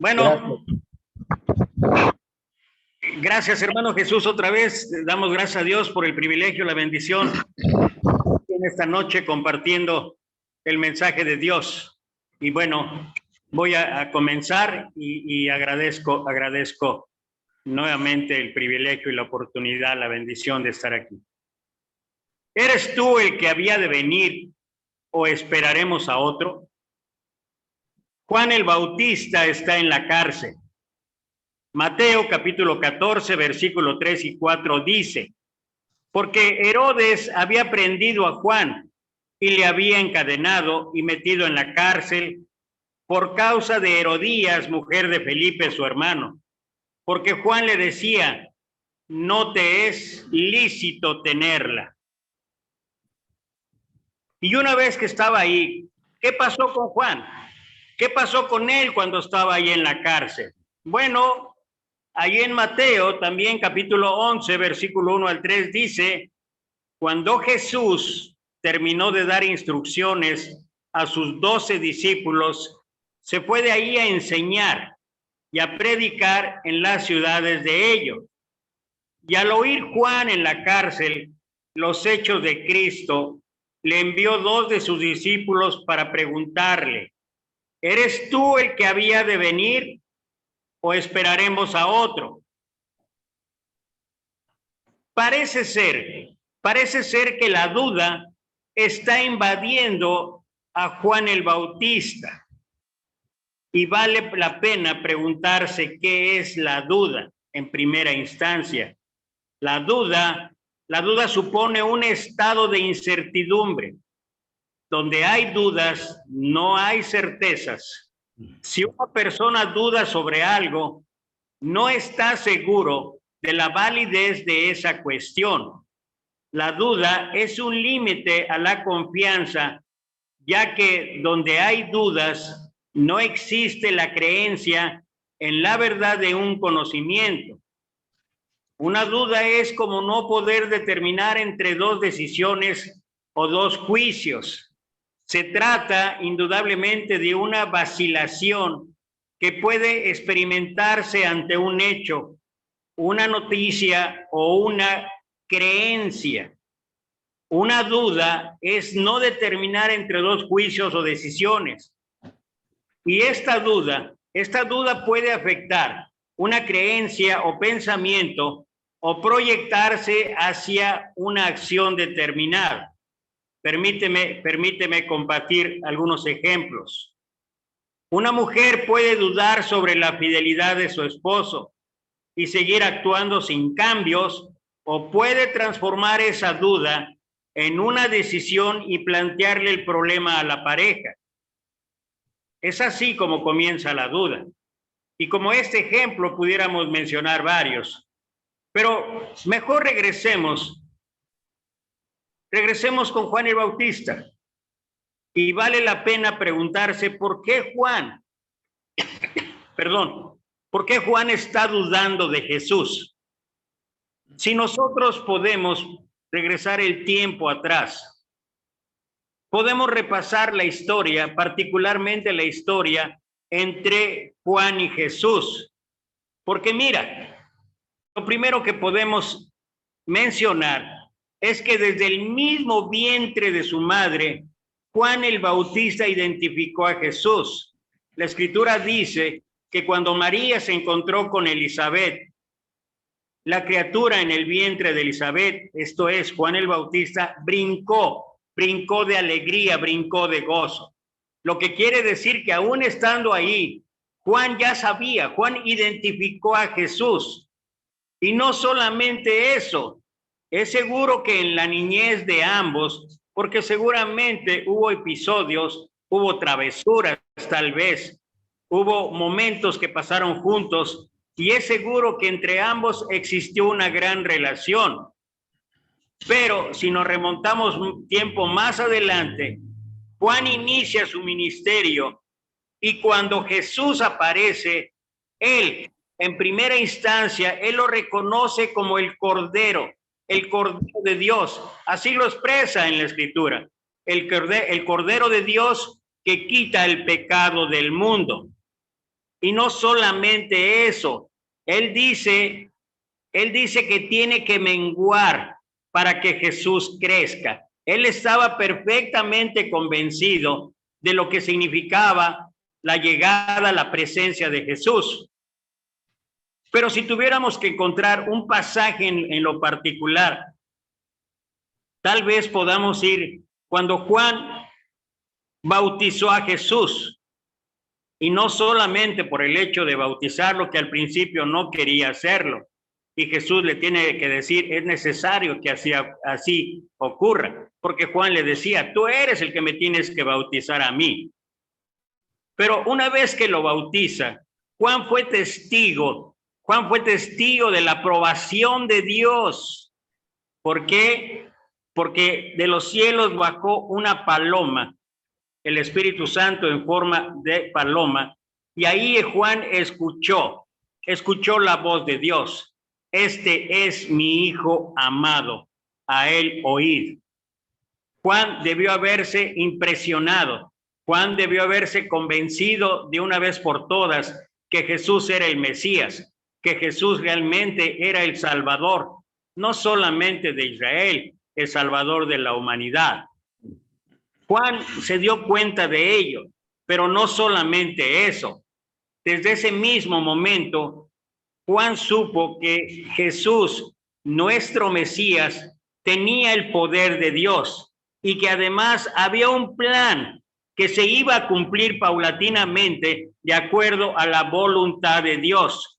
Gracias. Bueno, gracias hermano Jesús otra vez. Damos gracias a Dios por el privilegio, la bendición en esta noche compartiendo el mensaje de Dios. Y bueno, voy a comenzar y agradezco nuevamente el privilegio y la oportunidad, la bendición de estar aquí. ¿Eres tú el que había de venir o esperaremos a otro? Juan el Bautista está en la cárcel. Mateo capítulo 14, versículo 3 y 4 dice: porque Herodes había prendido a Juan y le había encadenado y metido en la cárcel por causa de Herodías, mujer de Felipe, su hermano, porque Juan le decía: no te es lícito tenerla. Y una vez que estaba ahí, ¿qué pasó con Juan? ¿Qué pasó con él cuando estaba ahí en la cárcel? Bueno, ahí en Mateo, también capítulo 11, versículo 1 al 3, dice: cuando Jesús terminó de dar instrucciones a sus 12 discípulos, se fue de ahí a enseñar y a predicar en las ciudades de ellos. Y al oír Juan en la cárcel los hechos de Cristo, le envió 2 de sus discípulos para preguntarle: ¿eres tú el que había de venir o esperaremos a otro? Parece ser que la duda está invadiendo a Juan el Bautista. Y vale la pena preguntarse qué es la duda en primera instancia. La duda supone un estado de incertidumbre. Donde hay dudas, no hay certezas. Si una persona duda sobre algo, no está seguro de la validez de esa cuestión. La duda es un límite a la confianza, ya que donde hay dudas, no existe la creencia en la verdad de un conocimiento. Una duda es como no poder determinar entre 2 decisiones o 2 juicios. Se trata indudablemente de una vacilación que puede experimentarse ante un hecho, una noticia o una creencia. Una duda es no determinar entre 2 juicios o decisiones. Y esta duda puede afectar una creencia o pensamiento o proyectarse hacia una acción determinada. Permíteme compartir algunos ejemplos. Una mujer puede dudar sobre la fidelidad de su esposo y seguir actuando sin cambios, o puede transformar esa duda en una decisión y plantearle el problema a la pareja. Es así como comienza la duda. Y como este ejemplo pudiéramos mencionar varios. Pero mejor regresemos con Juan el Bautista. Y vale la pena preguntarse por qué Juan está dudando de Jesús. Si nosotros podemos regresar el tiempo atrás, podemos repasar la historia, particularmente la historia entre Juan y Jesús. Porque mira, lo primero que podemos mencionar es que desde el mismo vientre de su madre, Juan el Bautista identificó a Jesús. La Escritura dice que cuando María se encontró con Elizabeth, la criatura en el vientre de Elizabeth, esto es, Juan el Bautista, brincó de alegría, brincó de gozo. Lo que quiere decir que aún estando ahí, Juan ya sabía, Juan identificó a Jesús. Y no solamente eso, es seguro que en la niñez de ambos, porque seguramente hubo episodios, hubo travesuras tal vez, hubo momentos que pasaron juntos, y es seguro que entre ambos existió una gran relación. Pero si nos remontamos un tiempo más adelante, Juan inicia su ministerio y cuando Jesús aparece, él, en primera instancia, él lo reconoce como el Cordero de Dios. Así lo expresa en la Escritura. El Cordero de Dios que quita el pecado del mundo. Y no solamente eso, él dice que tiene que menguar para que Jesús crezca. Él estaba perfectamente convencido de lo que significaba la llegada a la presencia de Jesús. Pero si tuviéramos que encontrar un pasaje en lo particular, tal vez podamos ir cuando Juan bautizó a Jesús, y no solamente por el hecho de bautizarlo, que al principio no quería hacerlo, y Jesús le tiene que decir, es necesario que así ocurra, porque Juan le decía, tú eres el que me tienes que bautizar a mí. Pero una vez que lo bautiza, Juan fue testigo de la aprobación de Dios. ¿Por qué? Porque de los cielos bajó una paloma, el Espíritu Santo en forma de paloma, y ahí Juan escuchó la voz de Dios. Este es mi Hijo amado, a él oíd. Juan debió haberse impresionado, Juan debió haberse convencido de una vez por todas que Jesús era el Mesías, que Jesús realmente era el Salvador, no solamente de Israel, el Salvador de la humanidad. Juan se dio cuenta de ello, pero no solamente eso. Desde ese mismo momento, Juan supo que Jesús, nuestro Mesías, tenía el poder de Dios y que además había un plan que se iba a cumplir paulatinamente de acuerdo a la voluntad de Dios.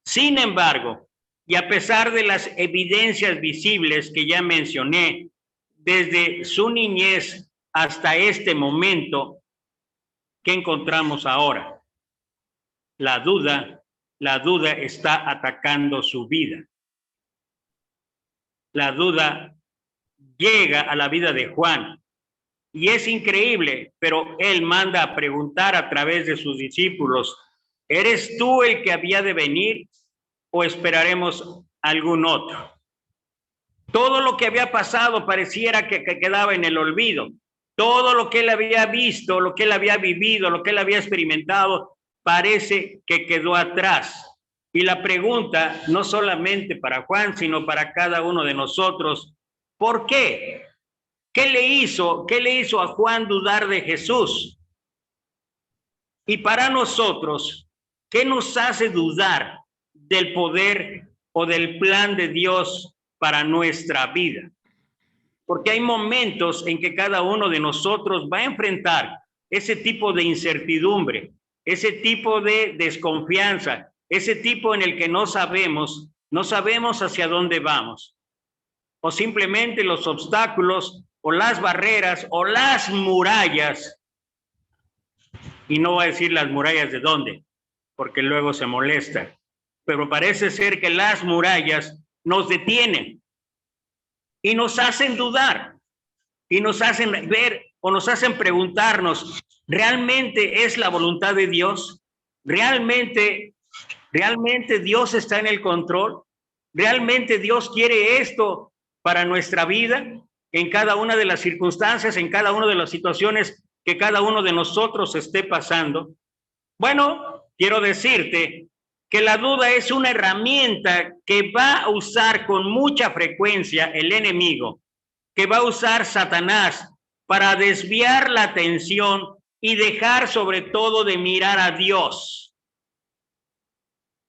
Sin embargo, y a pesar de las evidencias visibles que ya mencioné, desde su niñez hasta este momento, ¿qué encontramos ahora? La duda está atacando su vida. La duda llega a la vida de Juan y es increíble, pero él manda a preguntar a través de sus discípulos, ¿eres tú el que había de venir o esperaremos algún otro? Todo lo que había pasado pareciera que quedaba en el olvido. Todo lo que él había visto, lo que él había vivido, lo que él había experimentado, parece que quedó atrás. Y la pregunta, no solamente para Juan, sino para cada uno de nosotros, ¿por qué? ¿Qué le hizo a Juan dudar de Jesús? Y para nosotros, ¿qué nos hace dudar del poder o del plan de Dios para nuestra vida? Porque hay momentos en que cada uno de nosotros va a enfrentar ese tipo de incertidumbre, ese tipo de desconfianza, ese tipo en el que no sabemos hacia dónde vamos. O simplemente los obstáculos o las barreras o las murallas, y no voy a decir las murallas de dónde, porque luego se molesta, pero parece ser que las murallas nos detienen y nos hacen dudar y nos hacen ver o nos hacen preguntarnos, ¿realmente es la voluntad de Dios? ¿Realmente Dios está en el control? ¿Realmente Dios quiere esto para nuestra vida? En cada una de las circunstancias, en cada una de las situaciones que cada uno de nosotros esté pasando. Bueno, quiero decirte que la duda es una herramienta que va a usar con mucha frecuencia el enemigo, que va a usar Satanás para desviar la atención y dejar sobre todo de mirar a Dios.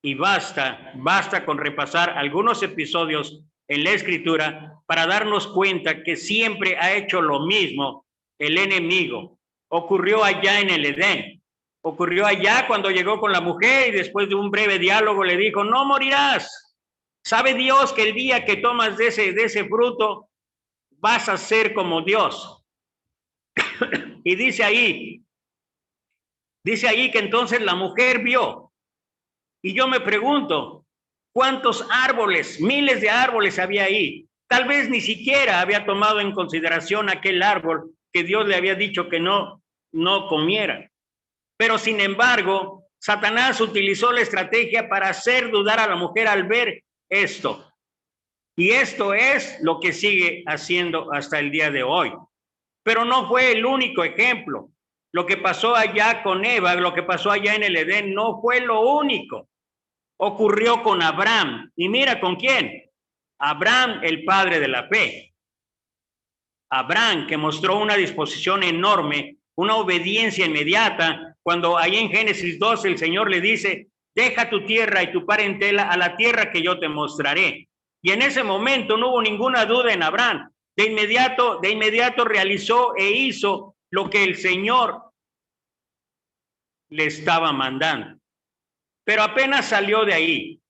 Y basta con repasar algunos episodios en la Escritura para darnos cuenta que siempre ha hecho lo mismo el enemigo. Ocurrió allá en el Edén. Ocurrió allá cuando llegó con la mujer y después de un breve diálogo le dijo, no morirás. ¿Sabe Dios que el día que tomas de ese fruto vas a ser como Dios? Y dice ahí que entonces la mujer vio. Y yo me pregunto, ¿cuántos árboles, miles de árboles había ahí? Tal vez ni siquiera había tomado en consideración aquel árbol que Dios le había dicho que no comiera. Pero sin embargo, Satanás utilizó la estrategia para hacer dudar a la mujer al ver esto. Y esto es lo que sigue haciendo hasta el día de hoy. Pero no fue el único ejemplo. Lo que pasó allá con Eva, lo que pasó allá en el Edén, no fue lo único. Ocurrió con Abraham. Y mira con quién. Abraham, el padre de la fe. Abraham, que mostró una disposición enorme, una obediencia inmediata, cuando ahí en Génesis 12 el Señor le dice, deja tu tierra y tu parentela a la tierra que yo te mostraré. Y en ese momento no hubo ninguna duda en Abraham. De inmediato realizó e hizo lo que el Señor le estaba mandando. Pero apenas salió de ahí,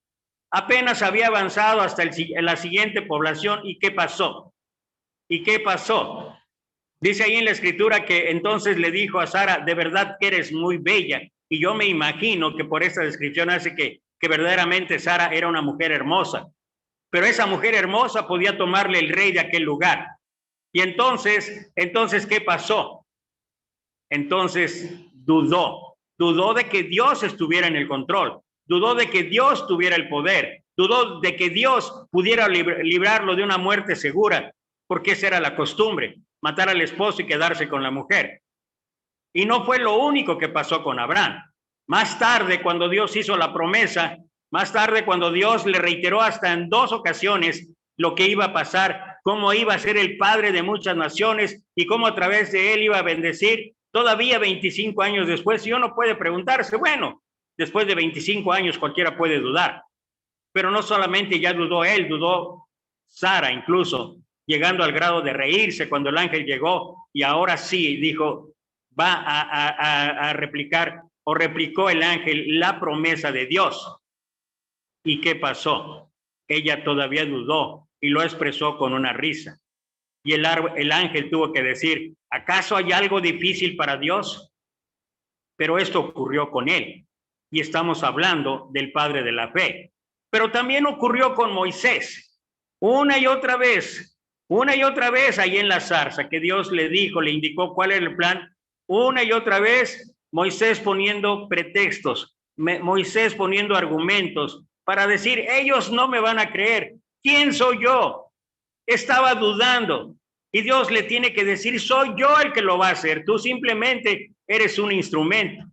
apenas había avanzado hasta la siguiente población. ¿Y qué pasó? ¿Y qué pasó? Dice ahí en la escritura que entonces le dijo a Sara, de verdad que eres muy bella. Y yo me imagino que por esta descripción hace que verdaderamente Sara era una mujer hermosa. Pero esa mujer hermosa podía tomarle el rey de aquel lugar. Y entonces, ¿qué pasó? Entonces dudó de que Dios estuviera en el control, dudó de que Dios tuviera el poder, dudó de que Dios pudiera librarlo de una muerte segura, porque esa era la costumbre, matar al esposo y quedarse con la mujer. Y no fue lo único que pasó con Abraham. Más tarde, cuando Dios hizo la promesa, más tarde cuando Dios le reiteró hasta en 2 ocasiones lo que iba a pasar, cómo iba a ser el padre de muchas naciones y cómo a través de él iba a bendecir, todavía 25 años después, y uno puede preguntarse, bueno, después de 25 años cualquiera puede dudar, pero no solamente ya dudó él, dudó Sara incluso, llegando al grado de reírse cuando el ángel llegó y ahora sí dijo, va a replicar o replicó el ángel la promesa de Dios. ¿Y qué pasó? Ella todavía dudó y lo expresó con una risa. Y el ángel tuvo que decir, ¿acaso hay algo difícil para Dios? Pero esto ocurrió con él. Y estamos hablando del padre de la fe. Pero también ocurrió con Moisés. Una y otra vez ahí en la zarza que Dios le dijo, le indicó cuál era el plan. Una y otra vez Moisés poniendo pretextos, Moisés poniendo argumentos para decir, ellos no me van a creer. ¿Quién soy yo? Estaba dudando. Y Dios le tiene que decir, soy yo el que lo va a hacer. Tú simplemente eres un instrumento.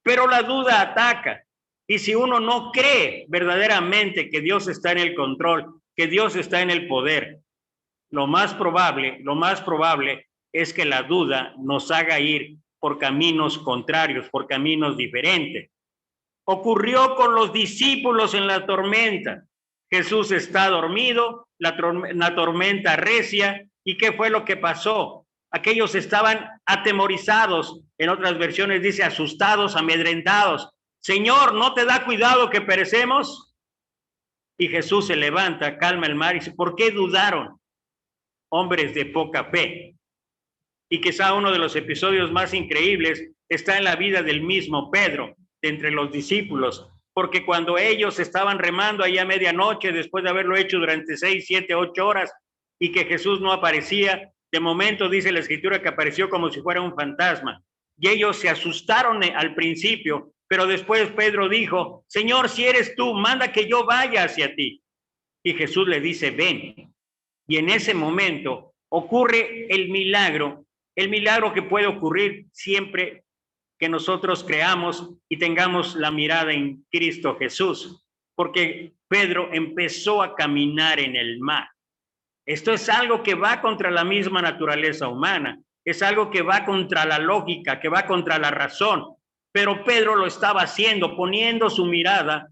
Pero la duda ataca. Y si uno no cree verdaderamente que Dios está en el control, que Dios está en el poder, lo más probable es que la duda nos haga ir por caminos contrarios, por caminos diferentes. Ocurrió con los discípulos en la tormenta. Jesús está dormido, la tormenta recia. ¿Y qué fue lo que pasó? Aquellos estaban atemorizados, en otras versiones dice asustados, amedrentados. Señor, ¿no te da cuidado que perecemos? Y Jesús se levanta, calma el mar y dice, ¿por qué dudaron? Hombres de poca fe. Y quizá uno de los episodios más increíbles está en la vida del mismo Pedro, de entre los discípulos, porque cuando ellos estaban remando ahí a medianoche, después de haberlo hecho durante 6, 7, 8 horas, y que Jesús no aparecía, de momento dice la escritura que apareció como si fuera un fantasma, y ellos se asustaron al principio, pero después Pedro dijo, Señor, si eres tú, manda que yo vaya hacia ti. Y Jesús le dice, ven. Y en ese momento ocurre el milagro que puede ocurrir siempre que nosotros creamos y tengamos la mirada en Cristo Jesús, porque Pedro empezó a caminar en el mar. Esto es algo que va contra la misma naturaleza humana, es algo que va contra la lógica, que va contra la razón, pero Pedro lo estaba haciendo, poniendo su mirada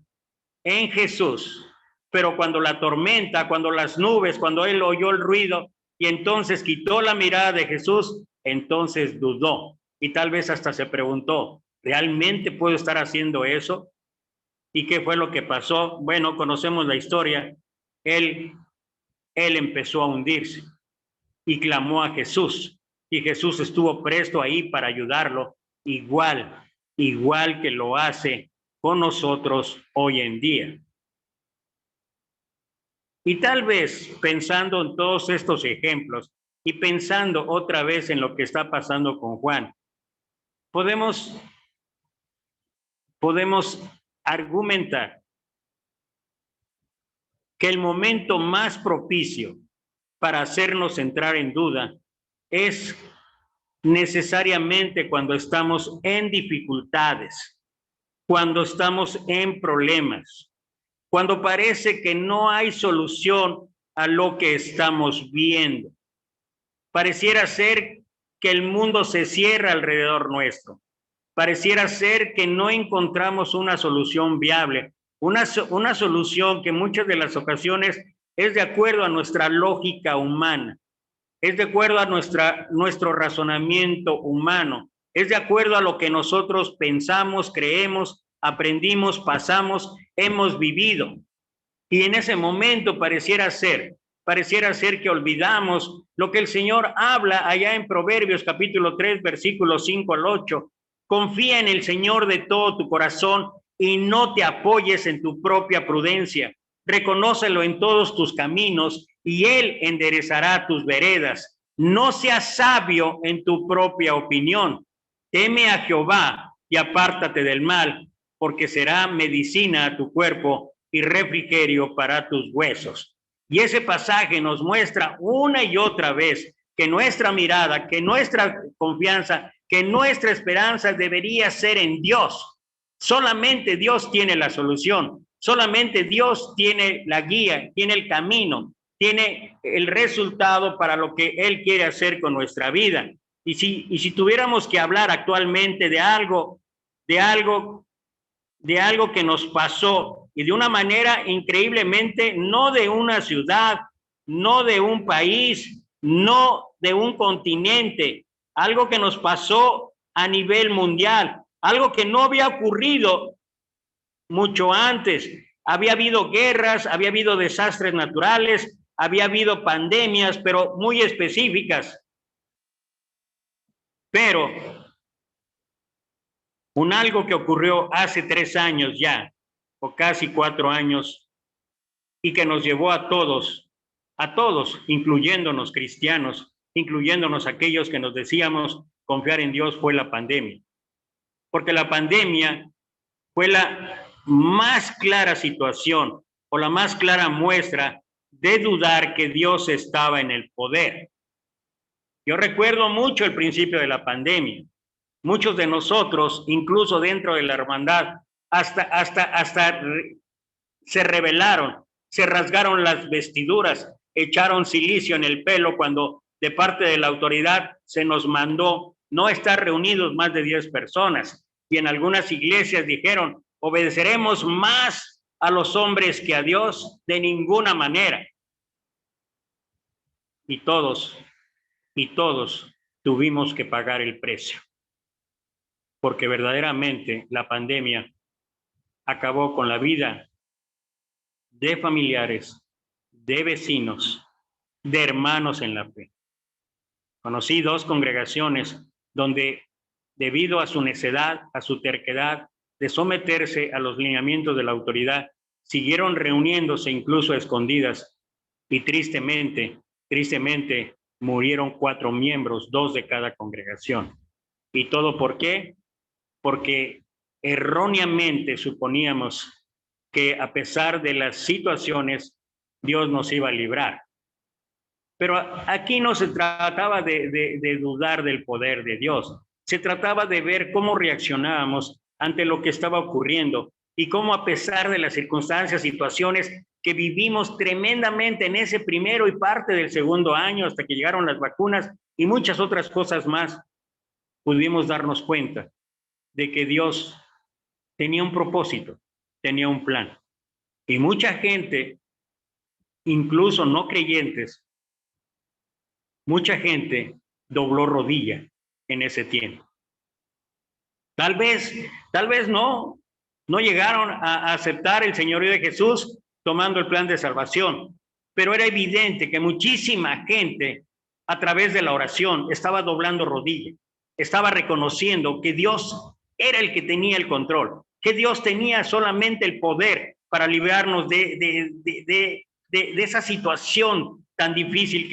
en Jesús. Pero cuando la tormenta, cuando las nubes, cuando él oyó el ruido y entonces quitó la mirada de Jesús, entonces dudó y tal vez hasta se preguntó, ¿realmente puedo estar haciendo eso? ¿Y qué fue lo que pasó? Bueno, conocemos la historia. Él empezó a hundirse y clamó a Jesús y Jesús estuvo presto ahí para ayudarlo, igual que lo hace con nosotros hoy en día. Y tal vez pensando en todos estos ejemplos y pensando otra vez en lo que está pasando con Juan, podemos argumentar que el momento más propicio para hacernos entrar en duda es necesariamente cuando estamos en dificultades, cuando estamos en problemas, cuando parece que no hay solución a lo que estamos viendo. Pareciera ser que el mundo se cierra alrededor nuestro. Pareciera ser que no encontramos una solución viable, una solución que en muchas de las ocasiones es de acuerdo a nuestra lógica humana, es de acuerdo a nuestro razonamiento humano, es de acuerdo a lo que nosotros pensamos, creemos, aprendimos, pasamos, hemos vivido. Y en ese momento pareciera ser que olvidamos lo que el Señor habla allá en Proverbios capítulo 3, versículos 5 al 8. Confía en el Señor de todo tu corazón y no te apoyes en tu propia prudencia. Reconócelo en todos tus caminos y Él enderezará tus veredas. No seas sabio en tu propia opinión. Teme a Jehová y apártate del mal, porque será medicina a tu cuerpo y refrigerio para tus huesos. Y ese pasaje nos muestra una y otra vez que nuestra mirada, que nuestra confianza, que nuestra esperanza debería ser en Dios. Solamente Dios tiene la solución, solamente Dios tiene la guía, tiene el camino, tiene el resultado para lo que Él quiere hacer con nuestra vida. Y si tuviéramos que hablar actualmente de algo que nos pasó y de una manera increíblemente, no de una ciudad, no de un país, no de un continente, algo que nos pasó a nivel mundial, algo que no había ocurrido mucho antes. Había habido guerras, había habido desastres naturales, había habido pandemias, pero muy específicas. Pero algo que ocurrió hace 3 años ya, o casi 4 años, y que nos llevó a todos, incluyéndonos cristianos, incluyéndonos aquellos que nos decíamos confiar en Dios, fue la pandemia. Porque la pandemia fue la más clara situación o la más clara muestra de dudar que Dios estaba en el poder. Yo recuerdo mucho el principio de la pandemia. Muchos de nosotros, incluso dentro de la hermandad, hasta se rebelaron, se rasgaron las vestiduras, echaron silicio en el pelo cuando de parte de la autoridad se nos mandó no estar reunidos más de 10 personas. Y en algunas iglesias dijeron, obedeceremos más a los hombres que a Dios, de ninguna manera. Y todos tuvimos que pagar el precio, porque verdaderamente la pandemia acabó con la vida de familiares, de vecinos, de hermanos en la fe. Conocí 2 congregaciones donde, debido a su necedad, a su terquedad de someterse a los lineamientos de la autoridad, siguieron reuniéndose incluso a escondidas y tristemente murieron 4 miembros, 2 de cada congregación. ¿Y todo por qué? Porque erróneamente suponíamos que a pesar de las situaciones, Dios nos iba a librar. Pero aquí no se trataba de dudar del poder de Dios. Se trataba de ver cómo reaccionábamos ante lo que estaba ocurriendo y cómo, a pesar de las circunstancias, situaciones que vivimos tremendamente en ese primero y parte del segundo año hasta que llegaron las vacunas y muchas otras cosas más, pudimos darnos cuenta de que Dios tenía un propósito, tenía un plan. Y mucha gente, incluso no creyentes, mucha gente dobló rodilla en ese tiempo. Tal vez no llegaron a aceptar el señorío de Jesús tomando el plan de salvación, pero era evidente que muchísima gente a través de la oración estaba doblando rodilla, estaba reconociendo que Dios era el que tenía el control, que Dios tenía solamente el poder para librarnos de esa situación tan difícil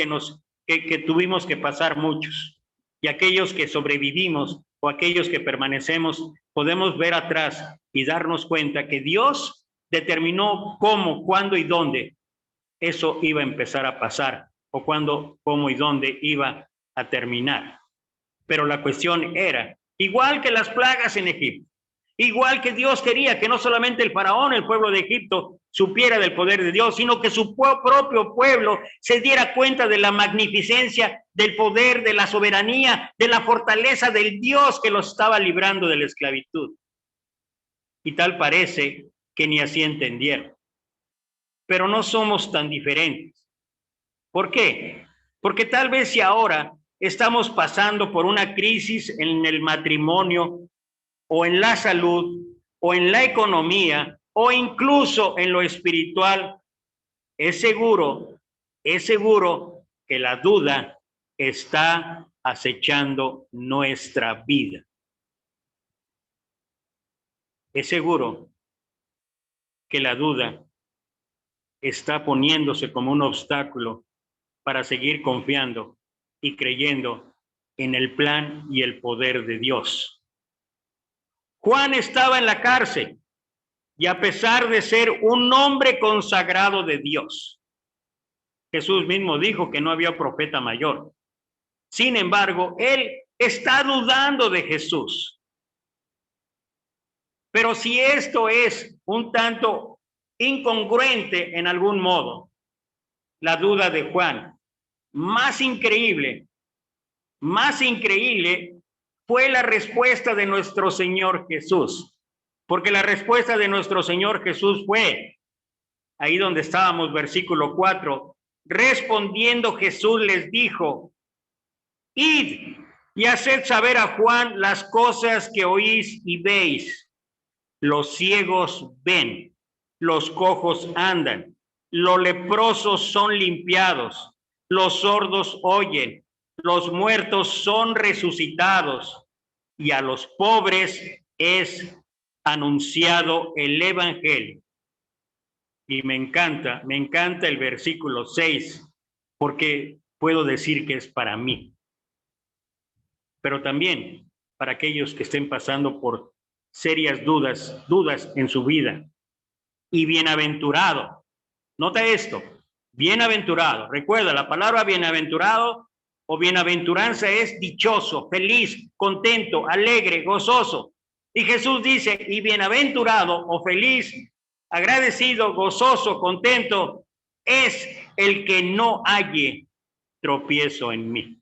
que tuvimos que pasar muchos. Y aquellos que sobrevivimos o aquellos que permanecemos, podemos ver atrás y darnos cuenta que Dios determinó cómo, cuándo y dónde eso iba a empezar a pasar, o cuándo, cómo y dónde iba a terminar. Pero la cuestión era, igual que las plagas en Egipto, igual que Dios quería que no solamente el faraón, el pueblo de Egipto, supiera del poder de Dios, sino que su propio pueblo se diera cuenta de la magnificencia, del poder, de la soberanía, de la fortaleza del Dios que los estaba librando de la esclavitud. Y tal parece que ni así entendieron. Pero no somos tan diferentes. ¿Por qué? Porque tal vez si ahora estamos pasando por una crisis en el matrimonio, o en la salud, o en la economía, o incluso en lo espiritual, es seguro que la duda está acechando nuestra vida. Es seguro que la duda está poniéndose como un obstáculo para seguir confiando y creyendo en el plan y el poder de Dios. Juan estaba en la cárcel y a pesar de ser un hombre consagrado de Dios, Jesús mismo dijo que no había profeta mayor. Sin embargo, él está dudando de Jesús. Pero si esto es un tanto incongruente en algún modo, la duda de Juan, más increíble fue la respuesta de nuestro Señor Jesús. Porque la respuesta de nuestro Señor Jesús fue, ahí donde estábamos, versículo 4, respondiendo Jesús les dijo, id y haced saber a Juan las cosas que oís y veis. Los ciegos ven, los cojos andan, los leprosos son limpiados, los sordos oyen, los muertos son resucitados y a los pobres es anunciado el evangelio. Y me encanta el versículo 6, porque puedo decir que es para mí, pero también para aquellos que estén pasando por serias dudas en su vida. Y bienaventurado, nota esto, bienaventurado, recuerda, la palabra bienaventurado o bienaventuranza es dichoso, feliz, contento, alegre, gozoso. Y Jesús dice, y bienaventurado o feliz, agradecido, gozoso, contento, es el que no halle tropiezo en mí.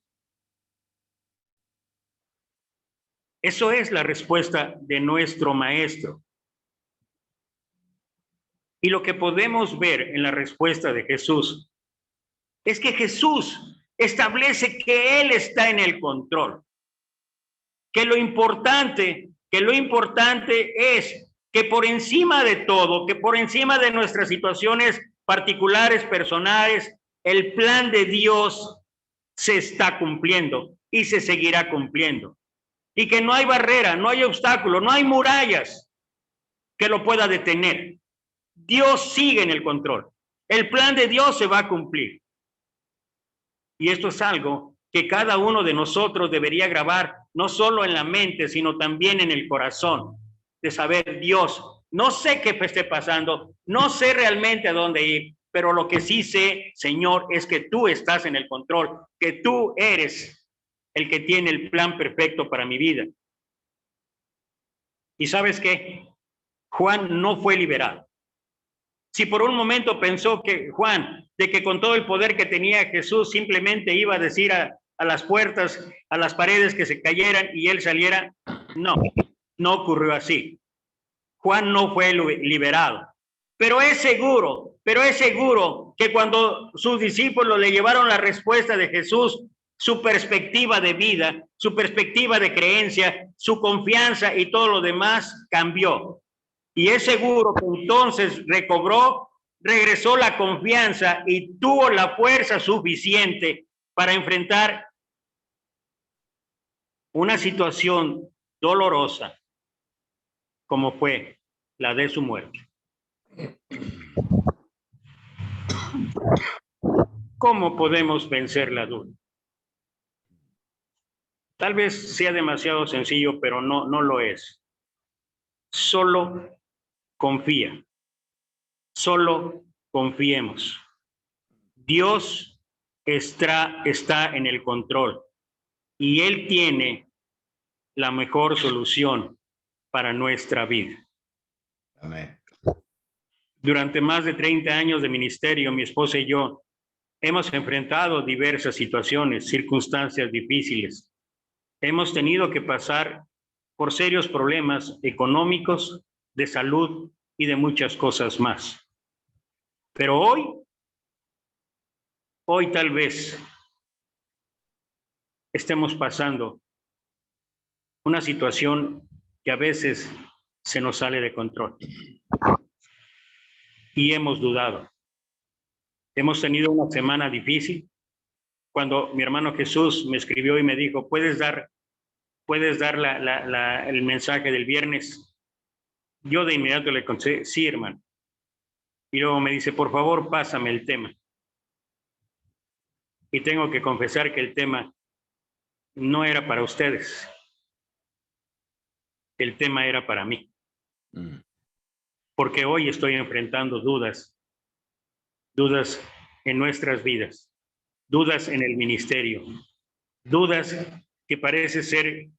Eso es la respuesta de nuestro maestro. Y lo que podemos ver en la respuesta de Jesús es que Jesús establece que Él está en el control. Que lo importante es que por encima de todo, que por encima de nuestras situaciones particulares, personales, el plan de Dios se está cumpliendo y se seguirá cumpliendo. Y que no hay barrera, no hay obstáculo, no hay murallas que lo pueda detener. Dios sigue en el control. El plan de Dios se va a cumplir. Y esto es algo que cada uno de nosotros debería grabar, no solo en la mente, sino también en el corazón, de saber, Dios, no sé qué esté pasando, no sé realmente a dónde ir, pero lo que sí sé, Señor, es que tú estás en el control, que tú eres el que tiene el plan perfecto para mi vida. ¿Y sabes qué? Juan no fue liberado. Si por un momento pensó que Juan, de que con todo el poder que tenía Jesús, simplemente iba a decir a las puertas, a las paredes que se cayeran y él saliera, no ocurrió así. Juan no fue liberado. Pero es seguro que cuando sus discípulos le llevaron la respuesta de Jesús, su perspectiva de vida, su perspectiva de creencia, su confianza y todo lo demás cambió. Y es seguro que entonces regresó la confianza y tuvo la fuerza suficiente para enfrentar una situación dolorosa como fue la de su muerte. ¿Cómo podemos vencer la duda? Tal vez sea demasiado sencillo, pero no lo es. Solo confía. Solo confiemos. Dios está en el control y Él tiene la mejor solución para nuestra vida. Amén. Durante más de 30 años de ministerio, mi esposa y yo hemos enfrentado diversas situaciones, circunstancias difíciles. Hemos tenido que pasar por serios problemas económicos, de salud y de muchas cosas más. Pero hoy tal vez estemos pasando una situación que a veces se nos sale de control. Y hemos dudado. Hemos tenido una semana difícil. Cuando mi hermano Jesús me escribió y me dijo, ¿puedes dar el mensaje del viernes? Yo de inmediato le contesté, sí, hermano. Y luego me dice, por favor, pásame el tema. Y tengo que confesar que el tema no era para ustedes. El tema era para mí. Porque hoy estoy enfrentando dudas en nuestras vidas, dudas en el ministerio, dudas que parece ser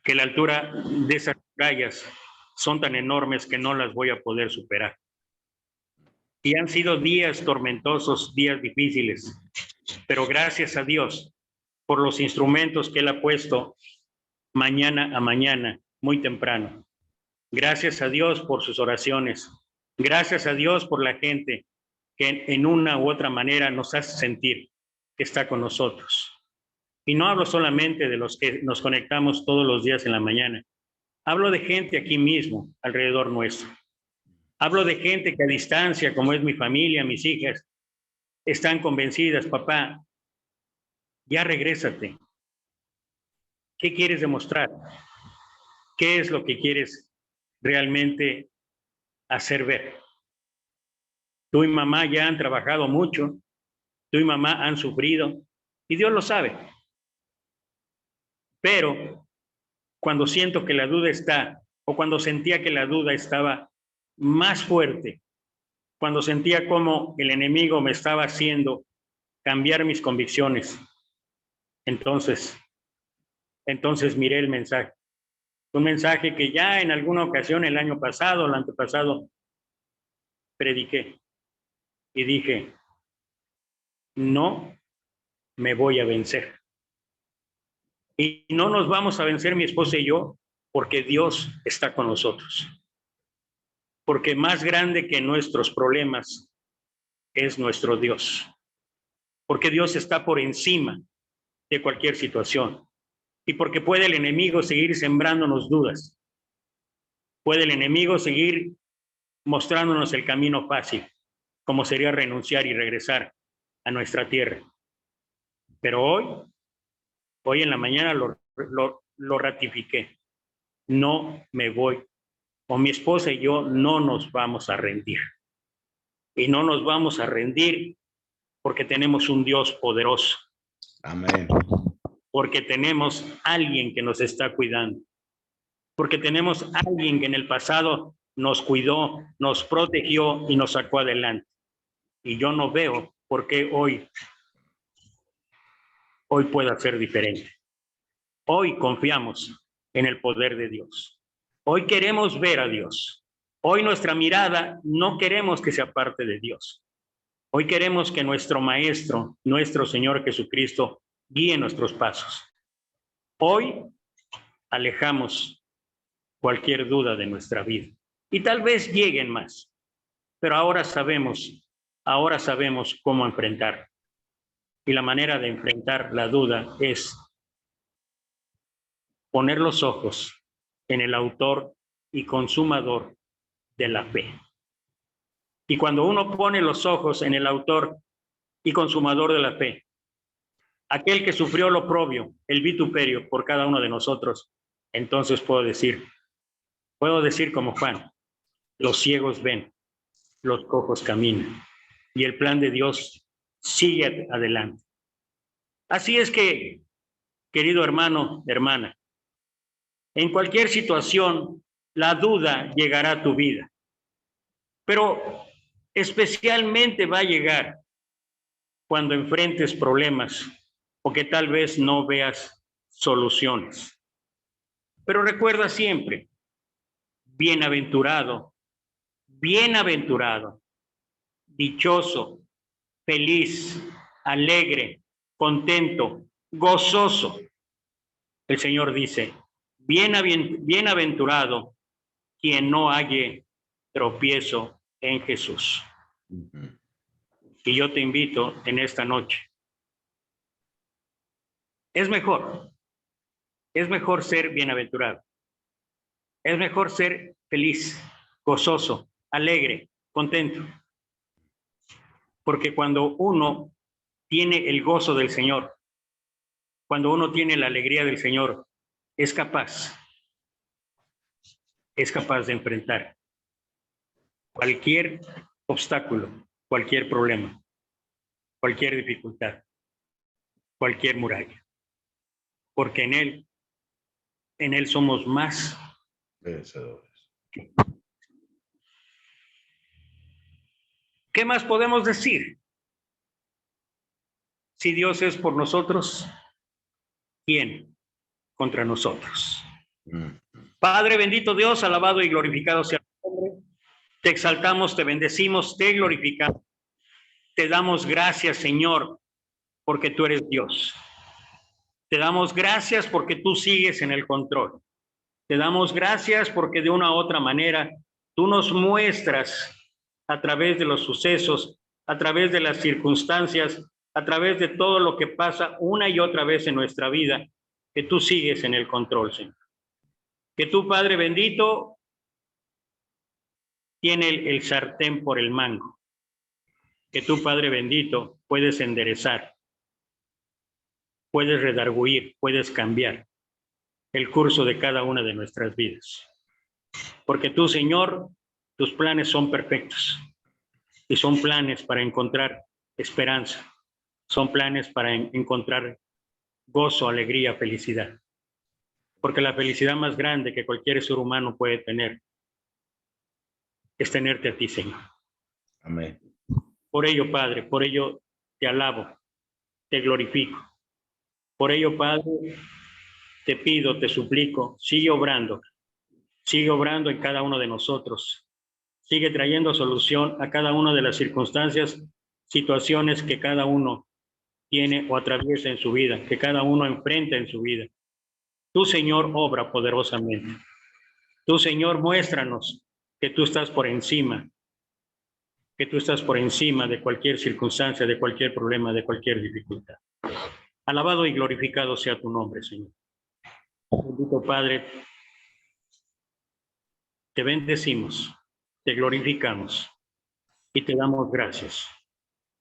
que la altura de esas murallas son tan enormes que no las voy a poder superar. Y han sido días tormentosos, días difíciles, pero gracias a Dios por los instrumentos que Él ha puesto mañana a mañana, muy temprano. Gracias a Dios por sus oraciones. Gracias a Dios por la gente que en una u otra manera nos hace sentir que está con nosotros. Y no hablo solamente de los que nos conectamos todos los días en la mañana. Hablo de gente aquí mismo, alrededor nuestro. Hablo de gente que a distancia, como es mi familia, mis hijas, están convencidas, papá, ya regrésate. ¿Qué quieres demostrar? ¿Qué es lo que quieres realmente hacer ver? Tú y mamá ya han trabajado mucho, tú y mamá han sufrido, y Dios lo sabe. Pero cuando siento que la duda está, o cuando sentía que la duda estaba más fuerte, cuando sentía como el enemigo me estaba haciendo cambiar mis convicciones, entonces miré el mensaje. Un mensaje que ya en alguna ocasión el año pasado, el antepasado, prediqué y dije, no me voy a vencer. Y no nos vamos a vencer mi esposa y yo porque Dios está con nosotros. Porque más grande que nuestros problemas es nuestro Dios. Porque Dios está por encima de cualquier situación. Y porque puede el enemigo seguir sembrándonos dudas. Puede el enemigo seguir mostrándonos el camino fácil, como sería renunciar y regresar a nuestra tierra. Pero hoy en la mañana lo ratifiqué. No me voy, o mi esposa y yo no nos vamos a rendir. Y no nos vamos a rendir porque tenemos un Dios poderoso. Amén. Porque tenemos alguien que nos está cuidando. Porque tenemos alguien que en el pasado nos cuidó, nos protegió y nos sacó adelante. Y yo no veo por qué hoy pueda ser diferente. Hoy confiamos en el poder de Dios. Hoy queremos ver a Dios. Hoy nuestra mirada no queremos que se aparte de Dios. Hoy queremos que nuestro Maestro, nuestro Señor Jesucristo, guíe nuestros pasos. Hoy alejamos cualquier duda de nuestra vida. Y tal vez lleguen más, pero ahora sabemos cómo enfrentar. Y la manera de enfrentar la duda es poner los ojos en el autor y consumador de la fe. Y cuando uno pone los ojos en el autor y consumador de la fe, aquel que sufrió el oprobio, el vituperio por cada uno de nosotros, entonces puedo decir como Juan, los ciegos ven, los cojos caminan, y el plan de Dios sigue adelante. Así es que, querido hermano, hermana, en cualquier situación, la duda llegará a tu vida, pero especialmente va a llegar cuando enfrentes problemas o que tal vez no veas soluciones. Pero recuerda siempre, bienaventurado, bienaventurado, dichoso, feliz, alegre, contento, gozoso. El Señor dice, bienaventurado quien no halle tropiezo en Jesús. Y yo te invito en esta noche. Es mejor ser bienaventurado. Es mejor ser feliz, gozoso, alegre, contento. Porque cuando uno tiene el gozo del Señor, cuando uno tiene la alegría del Señor, es capaz de enfrentar cualquier obstáculo, cualquier problema, cualquier dificultad, cualquier muralla. Porque en Él somos más vencedores. ¿Qué más podemos decir? Si Dios es por nosotros, ¿quién contra nosotros? Padre bendito Dios, alabado y glorificado sea tu nombre. Te exaltamos, te bendecimos, te glorificamos. Te damos gracias, Señor, porque tú eres Dios. Te damos gracias porque tú sigues en el control. Te damos gracias porque de una u otra manera tú nos muestras a través de los sucesos, a través de las circunstancias, a través de todo lo que pasa una y otra vez en nuestra vida, que tú sigues en el control, Señor. Que tú, Padre bendito, tiene el sartén por el mango. Que tú, Padre bendito, puedes enderezar, puedes redarguir, puedes cambiar el curso de cada una de nuestras vidas. Porque tú, Señor, tus planes son perfectos y son planes para encontrar esperanza, son planes para encontrar gozo, alegría, felicidad. Porque la felicidad más grande que cualquier ser humano puede tener es tenerte a ti, Señor. Amén. Por ello, Padre, por ello te alabo, te glorifico. Por ello, Padre, te pido, te suplico, sigue obrando en cada uno de nosotros. Sigue trayendo solución a cada una de las circunstancias, situaciones que cada uno tiene o atraviesa en su vida, que cada uno enfrenta en su vida. Tú, Señor, obra poderosamente. Tú, Señor, muéstranos que tú estás por encima, de cualquier circunstancia, de cualquier problema, de cualquier dificultad. Alabado y glorificado sea tu nombre, Señor. Bendito Padre, te bendecimos, te glorificamos y te damos gracias.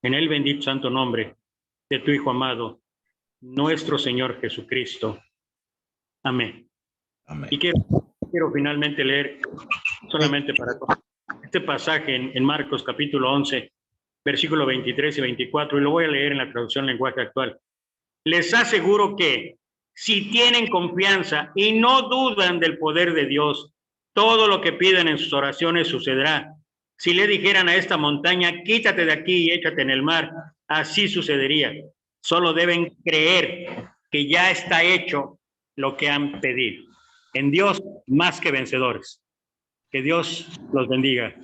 En el bendito santo nombre de tu Hijo amado, nuestro Señor Jesucristo. Amén. Amén. Y quiero finalmente leer solamente para este pasaje en Marcos capítulo 11, versículo 23 y 24, y lo voy a leer en la traducción lenguaje actual. Les aseguro que si tienen confianza y no dudan del poder de Dios, todo lo que piden en sus oraciones sucederá. Si le dijeran a esta montaña, quítate de aquí y échate en el mar, así sucedería. Solo deben creer que ya está hecho lo que han pedido. En Dios, más que vencedores. Que Dios los bendiga,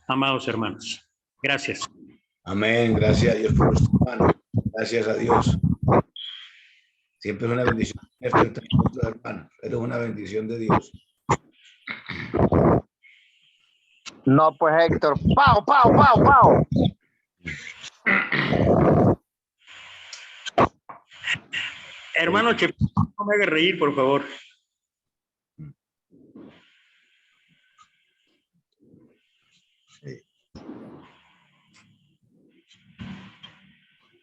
amados hermanos. Gracias. Amén. Gracias a Dios por nuestro hermano. Gracias a Dios. Siempre es una bendición tenerte entre nuestros hermanos. Eres una bendición de Dios. No, pues Héctor, ¡pau, pau, pau, pau! Hermano Che, no me hagas reír, por favor. Sí.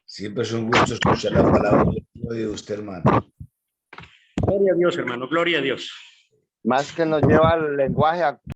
Siempre es un gusto escuchar la palabra de usted, hermano. Gloria a Dios, hermano, gloria a Dios. Más que nos lleva al lenguaje